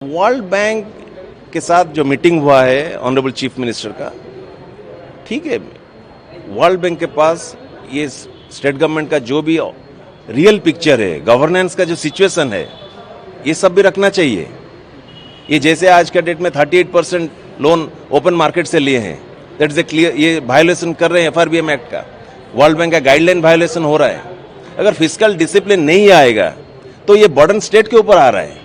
World bank के साथ जो मीटिंग हुआ है ऑनरेबल चीफ मिनिस्टर का, ठीक है, वर्ल्ड बैंक के पास ये स्टेट गवर्नमेंट का जो भी रियल पिक्चर है, गवर्नेंस का जो सिचुएशन है, ये सब भी रखना चाहिए। ये जैसे आज के डेट में 38% लोन ओपन मार्केट से लिए हैं, दैट इज ए क्लियर, ये वायोलेशन कर रहे हैं एफआरबीएम एक्ट का, वर्ल्ड बैंक का गाइडलाइन वायोलेशन हो रहा है। अगर फिस्कल डिसिप्लिन नहीं आएगा तो ये बर्डन स्टेट के ऊपर आ रहा है,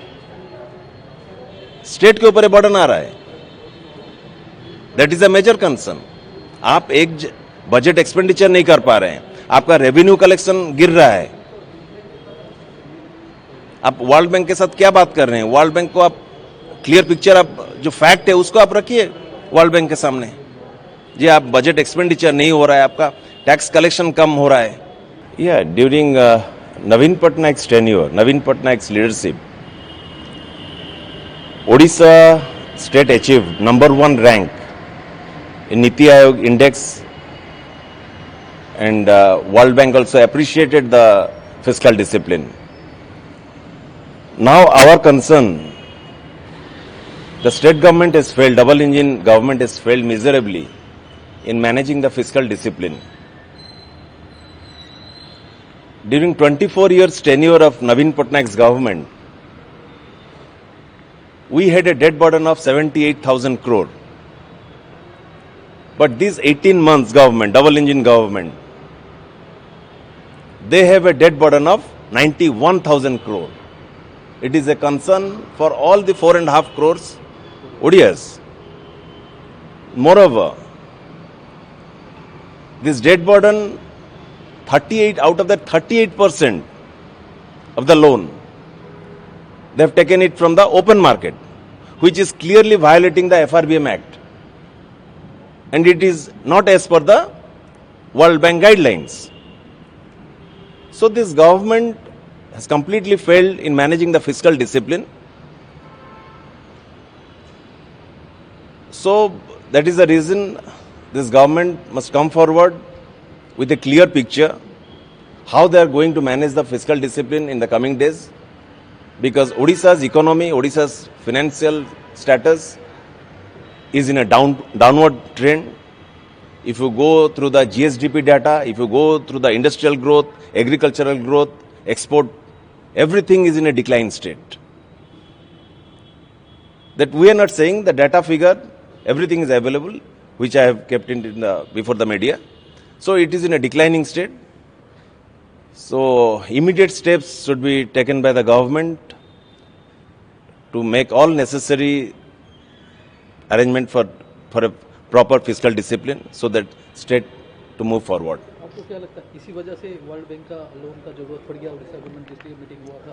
स्टेट के ऊपर बर्डन आ रहा है। That is a major concern. आप एक बजट एक्सपेंडिचर नहीं कर पा रहे हैं, आपका रेवेन्यू कलेक्शन गिर रहा है। आप वर्ल्ड बैंक के साथ क्या बात कर रहे हैं? वर्ल्ड बैंक को आप क्लियर पिक्चर, आप जो फैक्ट है उसको आप रखिए वर्ल्ड बैंक के सामने। जी, आप बजट एक्सपेंडिचर नहीं हो रहा है, आपका टैक्स कलेक्शन कम हो रहा है। या during Naveen पटनायक's tenure, Naveen Patnaik's leadership, Odisha state achieved number 1 rank in Niti Aayog index, and World Bank also appreciated the fiscal discipline. Now our concern, the state government has failed, double engine government has failed miserably in managing the fiscal discipline. During 24 years tenure of Naveen Patnaik's government, we had a debt burden of 78,000 crore. But these 18 months government, double engine government, they have a debt burden of 91,000 crore. It is a concern for all the 4.5 crores ODIs. Moreover, this debt burden, 38 out of that 38% of the loan, they have taken it from the open market, which is clearly violating the FRBM Act. And it is not as per the World Bank guidelines. So this government has completely failed in managing the fiscal discipline. So that is the reason this government must come forward with a clear picture how they are going to manage the fiscal discipline in the coming days, because Odisha's economy, Odisha's financial status is in a downward trend. If you go through the GSDP data, if you go through the industrial growth, agricultural growth, export, everything is in a decline state. That we are not saying the data figure, everything is available, which I have kept before the media. So it is in a declining state. So immediate steps should be taken by the government to make all necessary arrangement for a proper fiscal discipline so that state to move forward. आपको क्या लगता है इसी वजह से world bank का loan का जरूरत पड़ गया उड़ीसा गवर्नमेंट जिसकी मीटिंग हुआ था?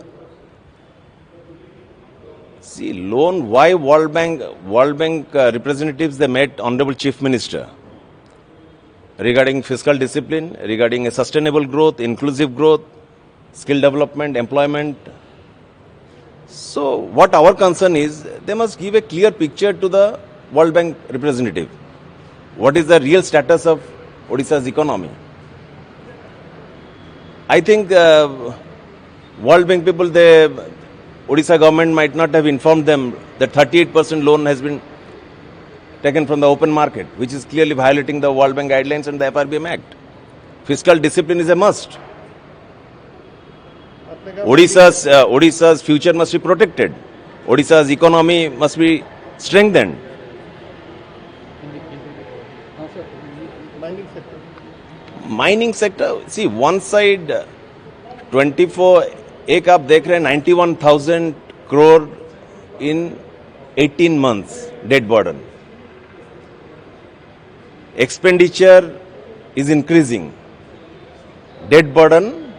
See, loan, why World Bank representatives, they met Honorable Chief Minister regarding fiscal discipline, regarding a sustainable growth, inclusive growth, skill development, employment. So what our concern is, they must give a clear picture to the World Bank representative. What is the real status of Odisha's economy? I think World Bank people, Odisha government might not have informed them that 38% loan has been taken from the open market, which is clearly violating the World Bank guidelines and the FRBM Act. Fiscal discipline is a must. Odisha's future must be protected. Odisha's economy must be strengthened. Mining sector, see, one side 24, एक आप देख रहे हैं 91,000 crore in 18 months debt burden. Expenditure is increasing. Debt burden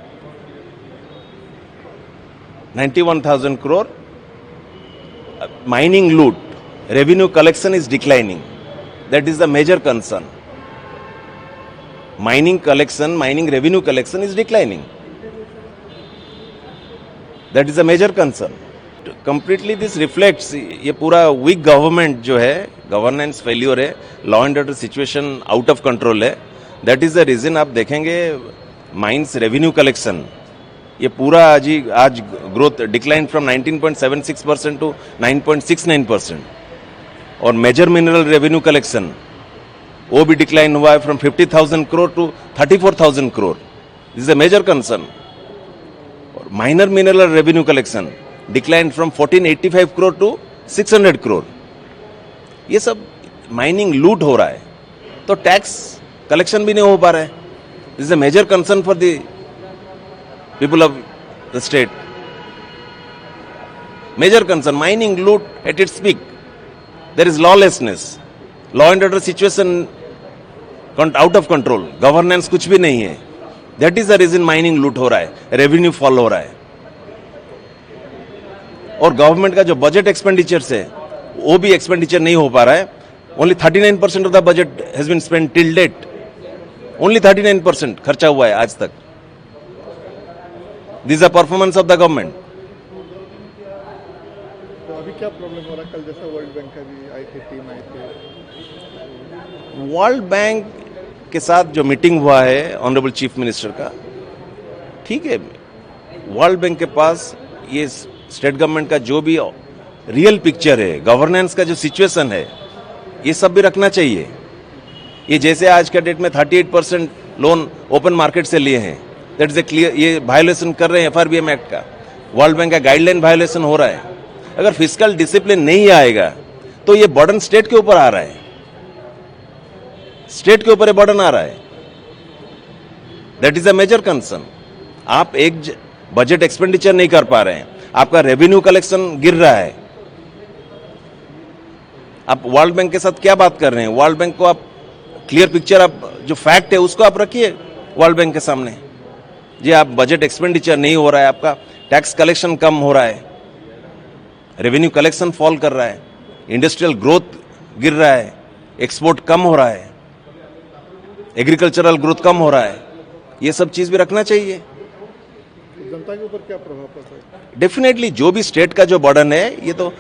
91,000 crore. Mining loot, revenue collection is declining. That is the major concern. Mining revenue collection is declining. That is a major concern. Completely this reflects, ये पूरा weak government जो है, governance failure है, law and order situation out of control है. That is the reason आप देखेंगे mines revenue collection ये पूरा आज ग्रोथ डिक्लाइन फ्रॉम 19.76% टू 9.69%। और मेजर मिनरल रेवेन्यू कलेक्शन वो भी डिक्लाइन हुआ है from 50,000 crore to 34,000 crore. This is a major concern. और minor mineral revenue collection decline from 1485 crore to 600 crore. ये सब माइनिंग लूट हो रहा है, तो टैक्स कलेक्शन भी नहीं हो पा रहा है। This is a major concern for the people of the state. Major concern, mining loot at its peak. There is lawlessness. Law and order situation out of control. Governance कुछ भी नहीं है. That is the reason mining loot हो रहा है, revenue fall हो रहा है. और गवर्नमेंट का जो बजट एक्सपेंडिचर है वो भी एक्सपेंडिचर नहीं हो पा रहा है. Only 39% of the budget has been spent till date. Only 39% खर्चा हुआ है आज तक. This is the performance of the government. तो अभी क्या प्रॉब्लम हो रहा है? कल जैसा वर्ल्ड बैंक का भी आई थी, टीम आई थी। वर्ल्ड बैंक के साथ जो मीटिंग हुआ है ऑनरेबल चीफ मिनिस्टर का, ठीक है। वर्ल्ड बैंक के पास ये स्टेट गवर्नमेंट का जो भी रियल पिक्चर है, गवर्नेंस का जो सिचुएशन है, ये सब भी रखना चाहिए। ये जैसे आज के डेट में 38% लोन ओपन मार्केट से लिए हैं, दैट इज ए क्लियर, ये वायोलेशन कर रहे हैं एफआरबीएम एक्ट का। वर्ल्ड बैंक का गाइडलाइन वायोलेशन हो रहा है। अगर फिस्कल डिसिप्लिन नहीं आएगा तो ये बर्डन स्टेट के ऊपर आ रहा है, स्टेट के ऊपर ये बर्डन आ रहा है। That is a major concern. आप एक बजट एक्सपेंडिचर नहीं कर पा रहे हैं, आपका रेवेन्यू कलेक्शन गिर रहा है। आप वर्ल्ड बैंक के साथ क्या बात कर रहे हैं? वर्ल्ड बैंक को आप क्लियर पिक्चर, आप जो फैक्ट है उसको आप रखिए वर्ल्ड बैंक के सामने। जी, आप बजट एक्सपेंडिचर नहीं हो रहा है, आपका टैक्स कलेक्शन कम हो रहा है, रेवेन्यू कलेक्शन फॉल कर रहा है, इंडस्ट्रियल ग्रोथ गिर रहा है, एक्सपोर्ट कम हो रहा है, एग्रीकल्चरल ग्रोथ कम हो रहा है। ये सब चीज भी रखना चाहिए। तो जनता के ऊपर क्या प्रभाव पड़ता है? डेफिनेटली जो भी स्टेट का जो बर्डन है, ये तो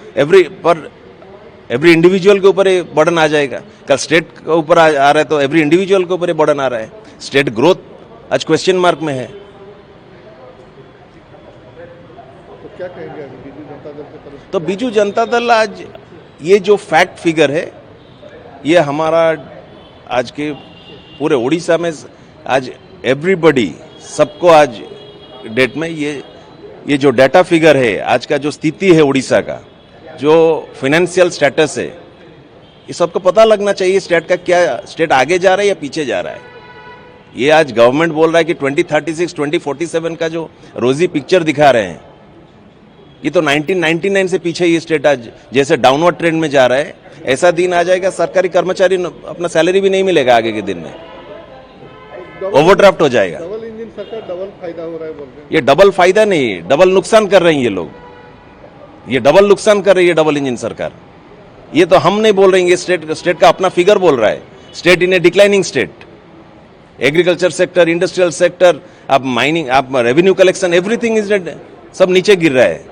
एवरी इंडिविजुअल के ऊपर ये बर्डन आ जाएगा। कल स्टेट के ऊपर आ रहा है तो एवरी इंडिविजुअल के ऊपर ये बर्डन आ रहा है। स्टेट ग्रोथ आज क्वेश्चन मार्क में है। तो क्या कहेंगे अभी बीजू जनता दल की तरफ से? तो बीजू जनता दल आज ये जो फैक्ट फिगर है, ये हमारा आज के पूरे उड़ीसा में आज एवरीबडी, सबको आज डेट में ये जो डाटा फिगर है, आज का जो स्थिति है उड़ीसा का, जो फाइनेंशियल स्टेटस है, ये सबको पता लगना चाहिए स्टेट का क्या, स्टेट आगे जा रहा है या पीछे जा रहा है। ये आज गवर्नमेंट बोल रहा है कि 2036 2047 का जो रोजी पिक्चर दिखा रहे हैं, ये तो 1999 से पीछे ये स्टेट आज जैसे डाउनवर्ड ट्रेंड में जा रहा है। ऐसा दिन आ जाएगा सरकारी कर्मचारी अपना सैलरी भी नहीं मिलेगा आगे के दिन में, ओवरड्राफ्ट हो जाएगा। डबल इंजन सरकार, डबल फायदा हो रहा है बोल रहे हैं। ये डबल फायदा नहीं, डबल नुकसान कर रहे हैं ये लोग। ये डबल नुकसान कर रही है डबल इंजन सरकार। ये तो हम नहीं बोल रहे हैं, ये स्टेट का अपना फिगर बोल रहा है। State in A declining state, agriculture sector, industrial sector, आप माइनिंग, आप रेवेन्यू कलेक्शन, एवरीथिंग इज सब नीचे गिर रहा है।